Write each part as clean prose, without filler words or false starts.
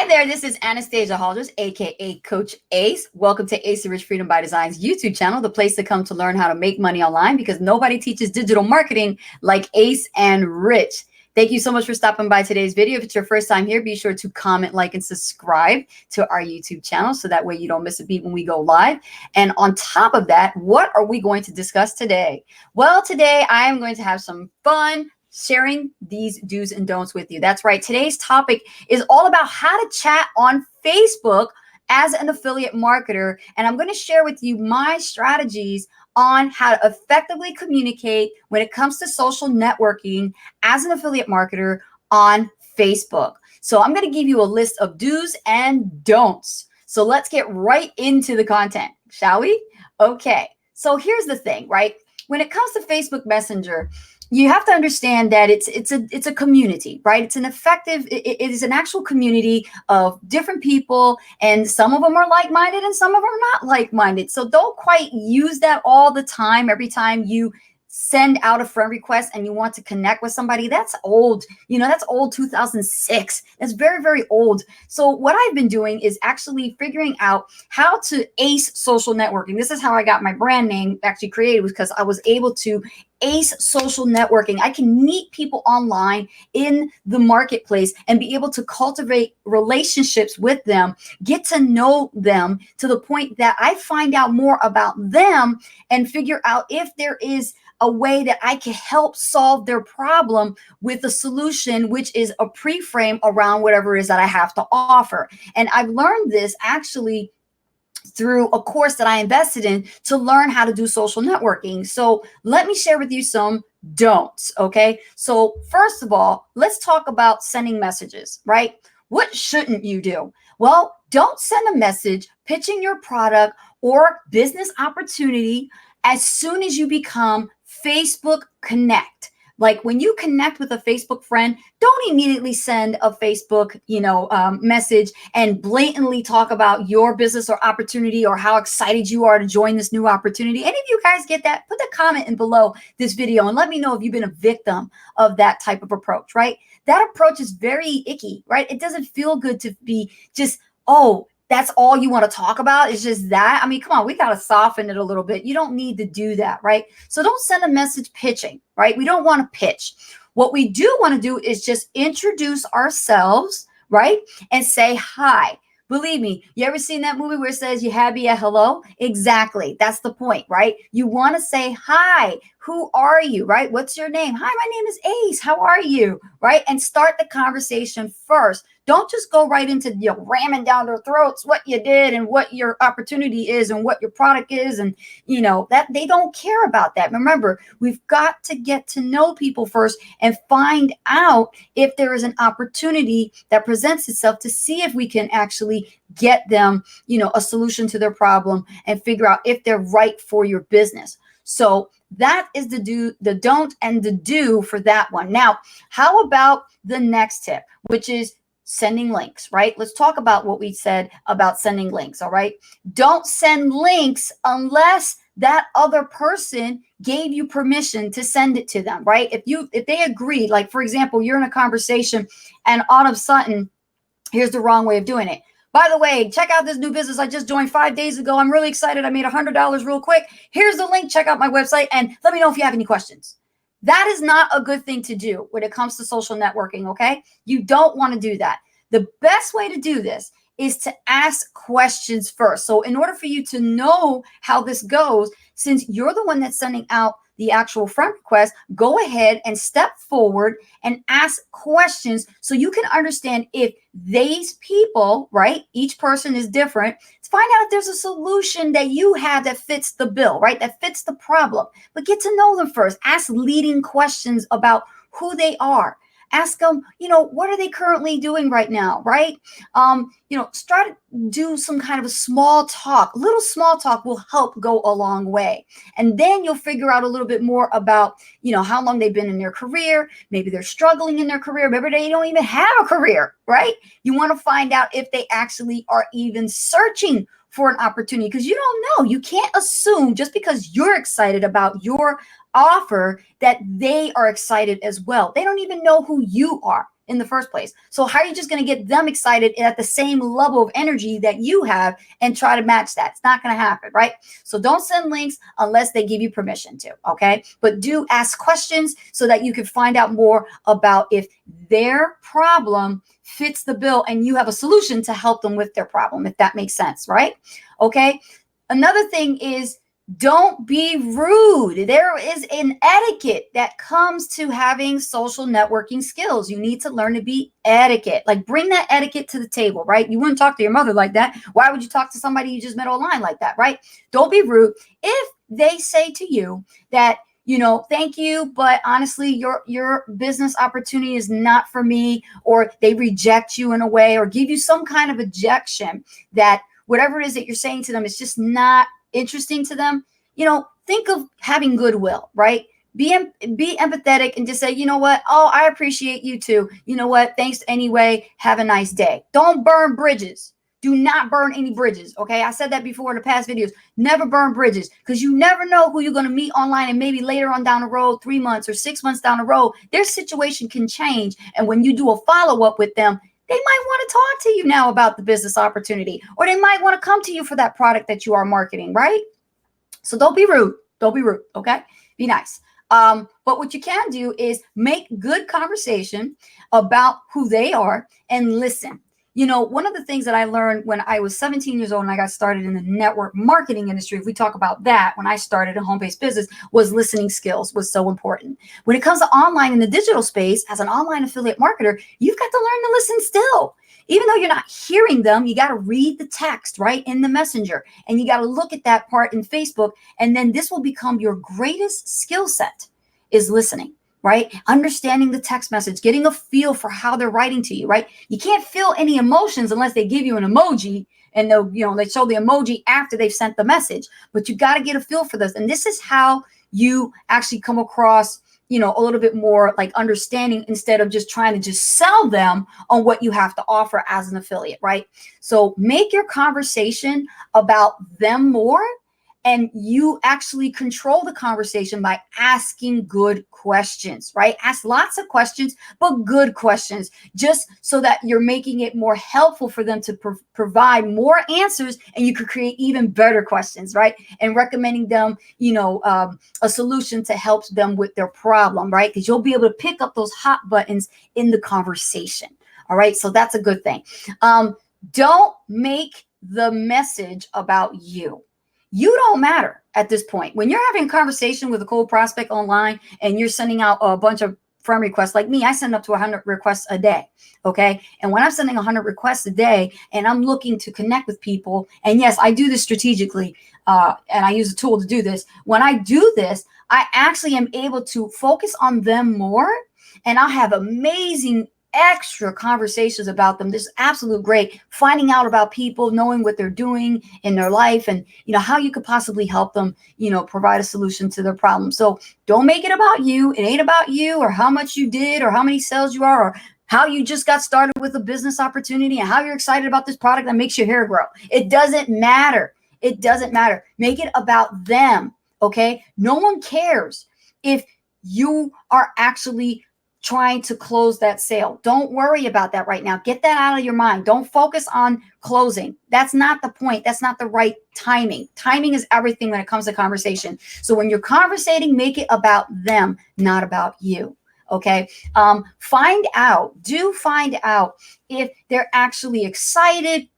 Hi there, this is Anastasia Halders, aka Coach Ace. Welcome to Ace the Rich Freedom by Design's YouTube channel, the place to come to learn how to make money online because nobody teaches digital marketing like Ace and Rich. Thank you so much for stopping by today's video. If it's your first time here, be sure to comment, like, and subscribe to our YouTube channel so that way you don't miss a beat when we go live. And on top of that, what are we going to discuss today? Well, today I am going to have some fun sharing these do's and don'ts with you. That's right. Today's topic is all about how to chat on Facebook as an affiliate marketer. And I'm going to share with you my strategies on how to effectively communicate when it comes to social networking as an affiliate marketer on Facebook. So I'm going to give you a list of do's and don'ts. So let's get right into the content, shall we? Okay. So here's the thing, right? When it comes to Facebook Messenger, you have to understand that it's a community, right? It's an effective, it is an actual community of different people, and some of them are like-minded and some of them are not like-minded. So don't quite use that all the time. Every time you send out a friend request and you want to connect with somebody, that's old. That's old 2006. That's very, very old. So what I've been doing is actually figuring out how to ace social networking. This is how I got my brand name actually created, was because I was able to ace social networking. I can meet people online in the marketplace and be able to cultivate relationships with them, get to know them to the point that I find out more about them and figure out if there is a way that I can help solve their problem with a solution, which is a pre-frame around whatever it is that I have to offer. And I've learned this actually through a course that I invested in to learn how to do social networking. So let me share with you some don'ts, okay? So first of all, let's talk about sending messages, right? What shouldn't you do? Well, don't send a message pitching your product or business opportunity as soon as you become Facebook Connect. Like when you connect with a Facebook friend, don't immediately send a Facebook, message and blatantly talk about your business or opportunity or how excited you are to join this new opportunity. Any of you guys get that? Put the comment in below this video and let me know if you've been a victim of that type of approach, right? That approach is very icky, right? It doesn't feel good to be just, oh, that's all you want to talk about is just that. I mean, come on, we got to soften it a little bit. You don't need to do that, right? So don't send a message pitching, right? We don't want to pitch. What we do want to do is just introduce ourselves, right? And say hi. Believe me, you ever seen that movie where it says you happy a hello? Exactly. That's the point, right? You want to say hi. Who are you, right? What's your name? Hi, my name is Ace. How are you, right? And start the conversation first. Don't just go right into ramming down their throats what you did and what your opportunity is and what your product is. And, that they don't care about that. Remember, we've got to get to know people first and find out if there is an opportunity that presents itself to see if we can actually get them, a solution to their problem and figure out if they're right for your business. So that is the do, the don't, and the do for that one. Now, how about the next tip, which is sending links, right? Let's talk about what we said about sending links, all right? Don't send links unless that other person gave you permission to send it to them, right? If they agree, like for example, you're in a conversation and all of a sudden, here's the wrong way of doing it. By the way, check out this new business I just joined 5 days ago. I'm really excited. I made $100 real quick. Here's the link. Check out my website and let me know if you have any questions. That is not a good thing to do when it comes to social networking, okay? You don't want to do that. The best way to do this is to ask questions first. So in order for you to know how this goes, since you're the one that's sending out the actual friend request, go ahead and step forward and ask questions so you can understand if these people, right? Each person is different. Find out if there's a solution that you have that fits the bill, right? That fits the problem. But get to know them first. Ask leading questions about who they are. Ask them, what are they currently doing right now, right? Start to do some kind of a small talk. Little small talk will help go a long way. And then you'll figure out a little bit more about, how long they've been in their career. Maybe they're struggling in their career. Maybe they don't even have a career, right? You want to find out if they actually are even searching for an opportunity, because you don't know. You can't assume just because you're excited about your offer that they are excited as well. They don't even know who you are in the first place. So how are you just going to get them excited at the same level of energy that you have and try to match that? It's not going to happen, right? So don't send links unless they give you permission to, okay? But do ask questions so that you can find out more about if their problem fits the bill and you have a solution to help them with their problem, if that makes sense, right? Okay. Another thing is, don't be rude. There is an etiquette that comes to having social networking skills. You need to learn to be etiquette. Like, bring that etiquette to the table, right? You wouldn't talk to your mother like that. Why would you talk to somebody you just met online like that, right? Don't be rude. If they say to you that, thank you, but honestly, your business opportunity is not for me, or they reject you in a way, or give you some kind of objection that whatever it is that you're saying to them is just not interesting to them, think of having goodwill, right? Be empathetic and just say, you know what? Oh, I appreciate you too. You know what? Thanks anyway. Have a nice day. Don't burn bridges. Do not burn any bridges. Okay. I said that before in the past videos. Never burn bridges, because you never know who you're going to meet online. And maybe later on down the road, 3 months or 6 months down the road, their situation can change. And when you do a follow-up with them, they might want to talk to you now about the business opportunity, or they might want to come to you for that product that you are marketing, right? So don't be rude. Don't be rude. Okay. Be nice. But what you can do is make good conversation about who they are and listen. One of the things that I learned when I was 17 years old and I got started in the network marketing industry, if we talk about that, when I started a home-based business, was listening skills was so important. When it comes to online in the digital space, as an online affiliate marketer, you've got to learn to listen still. Even though you're not hearing them, you got to read the text, right, in the messenger. And you got to look at that part in Facebook. And then this will become your greatest skill set, is listening, right? Understanding the text message, getting a feel for how they're writing to you, right? You can't feel any emotions unless they give you an emoji, and they show the emoji after they've sent the message. But you got to get a feel for this. And this is how you actually come across a little bit more like understanding, instead of just trying to just sell them on what you have to offer as an affiliate, right? So make your conversation about them more, and you actually control the conversation by asking good questions, right? Ask lots of questions, but good questions, just so that you're making it more helpful for them to provide more answers, and you could create even better questions, right? And recommending them, a solution to help them with their problem, right? Because you'll be able to pick up those hot buttons in the conversation. All right. So that's a good thing. Don't make the message about you. You don't matter at this point. When you're having a conversation with a cold prospect online and you're sending out a bunch of friend requests, like me, I send up to 100 requests a day. Okay. And when I'm sending 100 requests a day and I'm looking to connect with people, and yes, I do this strategically, and I use a tool to do this. When I do this, I actually am able to focus on them more, and I'll have amazing extra conversations about them. This is absolute great, finding out about people, knowing what they're doing in their life, and how you could possibly help them, provide a solution to their problem. So don't make it about you. It ain't about you, or how much you did, or how many sales you are, or how you just got started with a business opportunity, and how you're excited about this product that makes your hair grow. It doesn't matter. It doesn't matter. Make it about them. Okay. No one cares if you are actually trying to close that sale. Don't worry about that right now. Get that out of your mind. Don't focus on closing. That's not the point. That's not the right timing. Timing is everything when it comes to conversation. So when you're conversating, make it about them, not about you. Okay. Find out if they're actually excited,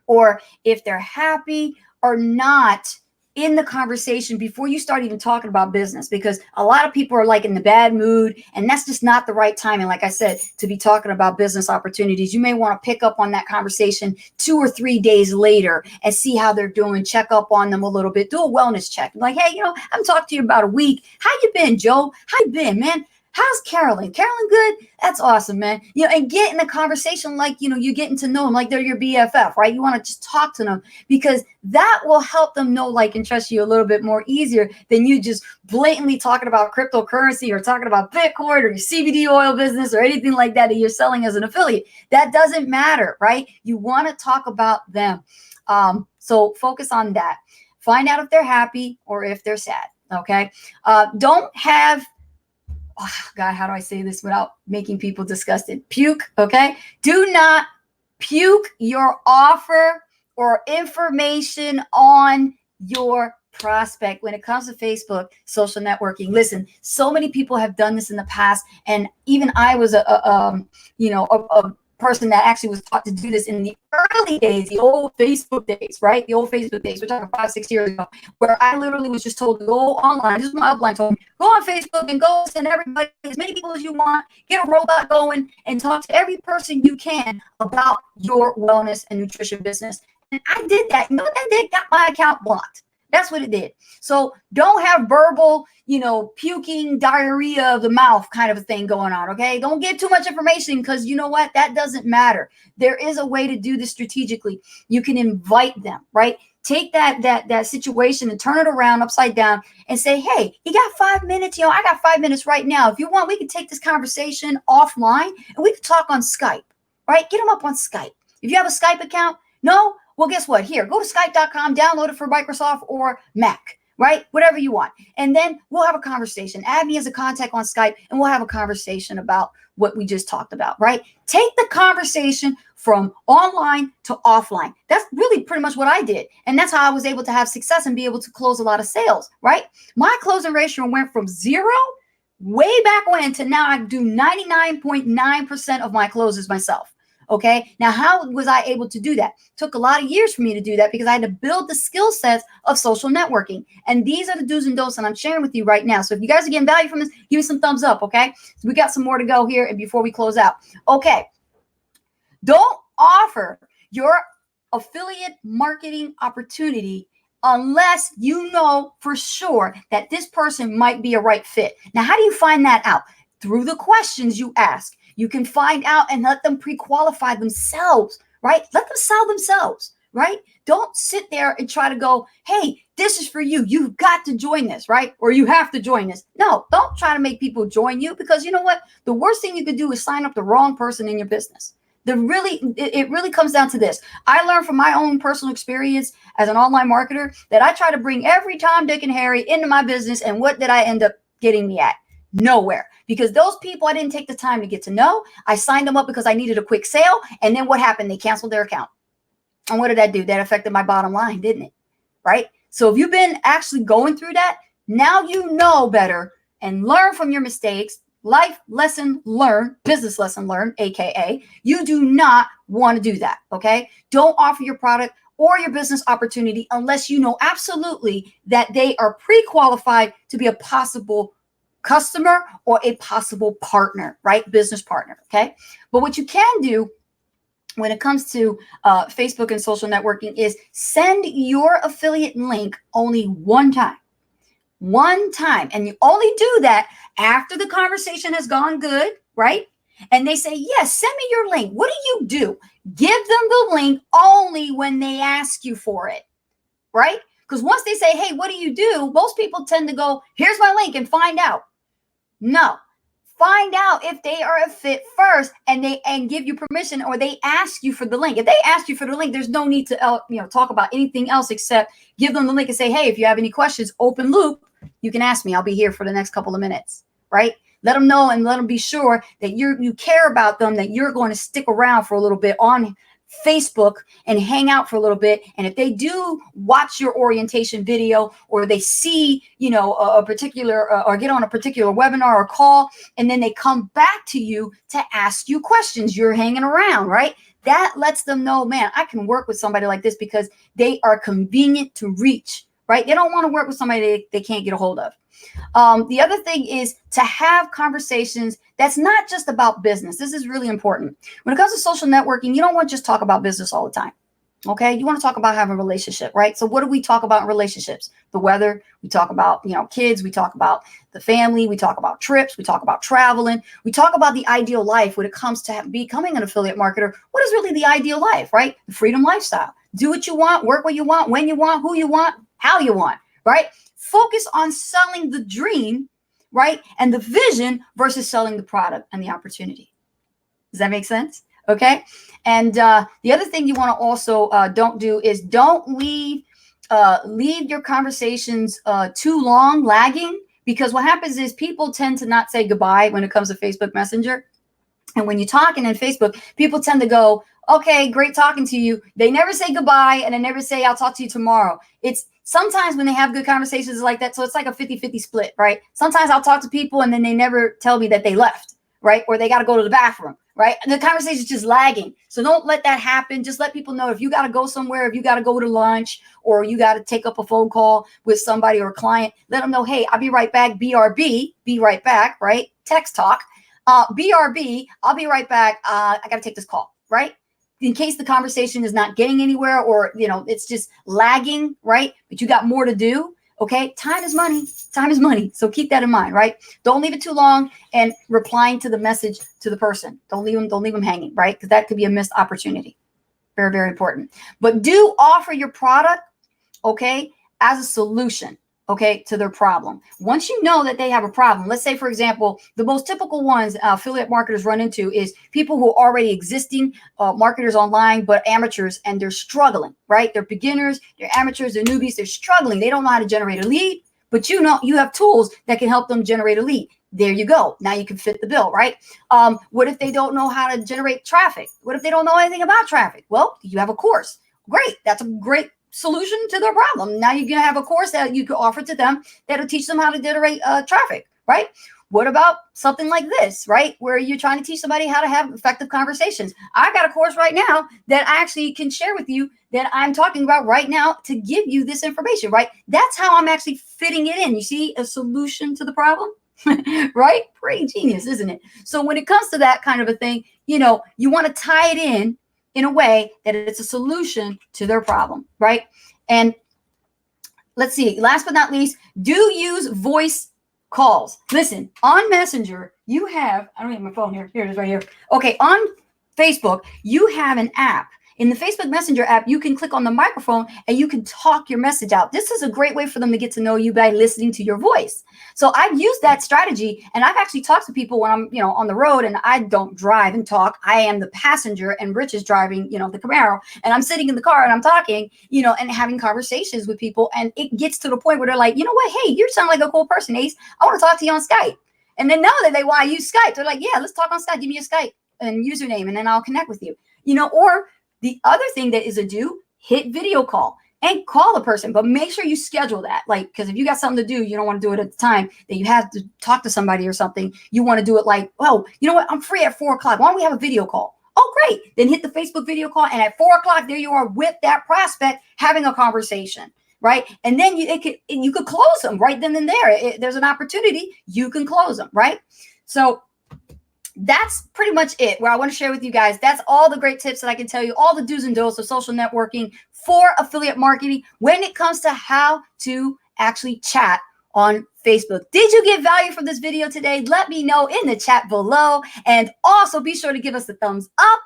or if they're happy or not in the conversation before you start even talking about business, because a lot of people are like in the bad mood, and that's just not the right timing. Like I said, to be talking about business opportunities, you may want to pick up on that conversation 2 or 3 days later and see how they're doing, check up on them a little bit, do a wellness check. Like, hey, I'm talking to you about a week. How you been, Joe? How you been, man? How's Carolyn? Carolyn good? That's awesome, man. And get in a conversation like, you're getting to know them like they're your BFF, right? You want to just talk to them, because that will help them know, like, and trust you a little bit more easier than you just blatantly talking about cryptocurrency, or talking about Bitcoin, or your CBD oil business, or anything like that you're selling as an affiliate. That doesn't matter, right? You want to talk about them. So focus on that. Find out if they're happy or if they're sad. Okay. Don't have, oh God, how do I say this without making people disgusted? Puke. Okay. Do not puke your offer or information on your prospect when it comes to Facebook, social networking. Listen, so many people have done this in the past, and even I was a person that actually was taught to do this in the early days, the old Facebook days, right? The old Facebook days. We're talking 5, 6 years ago, where I literally was just told to go online. This is my upline told me, go on Facebook and go send everybody, as many people as you want, get a robot going and talk to every person you can about your wellness and nutrition business. And I did that. You know what that did? Got my account blocked. That's what it did. So don't have verbal, puking, diarrhea of the mouth kind of a thing going on, okay? Don't get too much information, because you know what? That doesn't matter. There is a way to do this strategically. You can invite them, right? Take that situation and turn it around upside down and say, hey, you got 5 minutes? I got 5 minutes right now. If you want, we can take this conversation offline and we can talk on Skype, right? Get them up on Skype. If you have a Skype account, no? Well, guess what? Here, go to Skype.com, download it for Microsoft or Mac, right? Whatever you want. And then we'll have a conversation. Add me as a contact on Skype and we'll have a conversation about what we just talked about, right? Take the conversation from online to offline. That's really pretty much what I did. And that's how I was able to have success and be able to close a lot of sales, right? My closing ratio went from 0 way back when to now I do 99.9% of my closes myself. Okay. Now, how was I able to do that? Took a lot of years for me to do that because I had to build the skill sets of social networking. And these are the do's and don'ts that I'm sharing with you right now. So if you guys are getting value from this, give me some thumbs up. Okay. So we got some more to go here. And before we close out, okay. Don't offer your affiliate marketing opportunity unless you know for sure that this person might be a right fit. Now, how do you find that out? Through the questions you ask. You can find out and let them pre-qualify themselves, right? Let them sell themselves, right? Don't sit there and try to go, hey, this is for you. You've got to join this, right? Or you have to join this. No, don't try to make people join you, because you know what? The worst thing you could do is sign up the wrong person in your business. It really comes down to this. I learned from my own personal experience as an online marketer that I try to bring every Tom, Dick, and Harry into my business. And what did I end up getting me at? Nowhere. Because those people I didn't take the time to get to know. I signed them up because I needed a quick sale. And then what happened? They canceled their account. And what did that do? That affected my bottom line, didn't it? Right? So if you've been actually going through that, now you know better and learn from your mistakes. Life lesson learned, business lesson learned, AKA, you do not want to do that. Okay. Don't offer your product or your business opportunity unless you know absolutely that they are pre-qualified to be a possible customer or a possible partner, right? Business partner. Okay. But what you can do when it comes to Facebook and social networking is send your affiliate link only one time. And you only do that after the conversation has gone good, right? And they say, yes, send me your link. What do? Give them the link only when they ask you for it, right? Because once they say, hey, what do you do? Most people tend to go, here's my link and find out. No, find out if they are a fit first and give you permission, or they ask you for the link. If they ask you for the link, there's no need to talk about anything else except give them the link and say, hey, if you have any questions, open loop, you can ask me. I'll be here for the next couple of minutes, right? Let them know and let them be sure that you care about them, that you're going to stick around for a little bit on Facebook and hang out for a little bit. And if they do watch your orientation video, or they see, a particular or get on a particular webinar or call, and then they come back to you to ask you questions, you're hanging around, right? That lets them know, man, I can work with somebody like this because they are convenient to reach, right? They don't want to work with somebody they can't get a hold of. The other thing is to have conversations that's not just about business. This is really important. When it comes to social networking, you don't want to just talk about business all the time. Okay. You want to talk about having a relationship, right? So what do we talk about in relationships? The weather. We talk about, kids. We talk about the family. We talk about trips. We talk about traveling. We talk about the ideal life when it comes to becoming an affiliate marketer. What is really the ideal life, right? The freedom lifestyle. Do what you want, work what you want, when you want, who you want, how you want, right? Focus on selling the dream, right? And the vision versus selling the product and the opportunity. Does that make sense? Okay. And the other thing you want to also don't do is don't leave your conversations too long lagging, because what happens is people tend to not say goodbye when it comes to Facebook Messenger. And when you're talking in Facebook, people tend to go, okay, great talking to you. They never say goodbye, and they never say, I'll talk to you tomorrow. It's sometimes when they have good conversations like that. So it's like a 50-50 split, right? Sometimes I'll talk to people and then they never tell me that they left, right? Or they got to go to the bathroom, right? And the conversation is just lagging. So don't let that happen. Just let people know if you got to go somewhere, if you got to go to lunch, or you got to take up a phone call with somebody or a client, let them know, hey, I'll be right back. BRB, be right back, right? Text talk. BRB, I'll be right back. I got to take this call, right? In case the conversation is not getting anywhere, or, it's just lagging, right? But you got more to do. Okay. Time is money. Time is money. So keep that in mind, right? Don't leave it too long, and replying to the message to the person. Don't leave them hanging, right? Because that could be a missed opportunity. Very, very important. But do offer your product, okay, as a solution, okay, to their problem. Once you know that they have a problem, let's say, for example, the most typical ones affiliate marketers run into is people who are already existing marketers online, but amateurs, and they're struggling, right? They're beginners, they're amateurs, they're newbies, they're struggling. They don't know how to generate a lead, but you have tools that can help them generate a lead. There you go. Now you can fit the bill, right? What if they don't know how to generate traffic? What if they don't know anything about traffic? Well, you have a course. Great. That's a great solution to their problem. Now you can have a course that you can offer to them that'll teach them how to generate traffic, right? What about something like this, right? Where you're trying to teach somebody how to have effective conversations. I got a course right now that I actually can share with you that I'm talking about right now to give you this information, right? That's how I'm actually fitting it in. You see, a solution to the problem, right? Pretty genius, isn't it? So when it comes to that kind of a thing, you want to tie it in a way that it's a solution to their problem, right? And let's see, last but not least, do use voice calls. Listen, on Messenger, you have, I don't have my phone here. Here it is right here. Okay, on Facebook, you have an app. In the Facebook Messenger app, you can click on the microphone and you can talk your message out. This is a great way for them to get to know you by listening to your voice. So I've used that strategy, and I've actually talked to people when I'm, on the road, and I don't drive and talk. I am the passenger, and Rich is driving, the Camaro, and I'm sitting in the car and I'm talking, and having conversations with people. And it gets to the point where they're like, you know what? Hey, you sound like a cool person, Ace. I want to talk to you on Skype. And then now that they want to use Skype, they're like, yeah, let's talk on Skype. Give me your Skype and username, and then I'll connect with you, or the other thing that is a do, hit video call and call the person, but make sure you schedule that. Because if you got something to do, you don't want to do it at the time that you have to talk to somebody or something. You want to do it like, oh, you know what? I'm free at 4 o'clock. Why don't we have a video call? Oh, great. Then hit the Facebook video call. And at 4 o'clock, there you are with that prospect having a conversation, right? And then you could close them right then and there. There's an opportunity. You can close them, right? So that's pretty much it. Where I want to share with you guys. That's all the great tips that I can tell you, all the do's and don'ts of social networking for affiliate marketing when it comes to how to actually chat on Facebook. Did you get value from this video today? Let me know in the chat below. And also be sure to give us a thumbs up,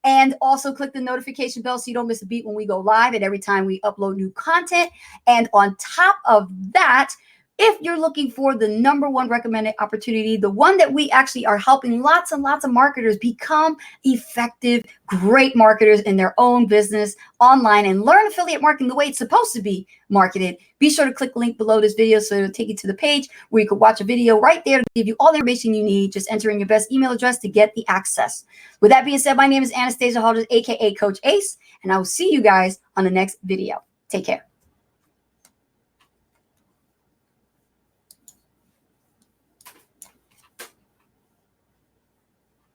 and also click the notification bell so you don't miss a beat when we go live and every time we upload new content. And on top of that, if you're looking for the #1 recommended opportunity, the one that we actually are helping lots and lots of marketers become effective, great marketers in their own business online and learn affiliate marketing the way it's supposed to be marketed, be sure to click the link below this video so it'll take you to the page where you could watch a video right there to give you all the information you need. Just enter in your best email address to get the access. With that being said, my name is Anastasia Hodges, aka Coach Ace, and I will see you guys on the next video. Take care.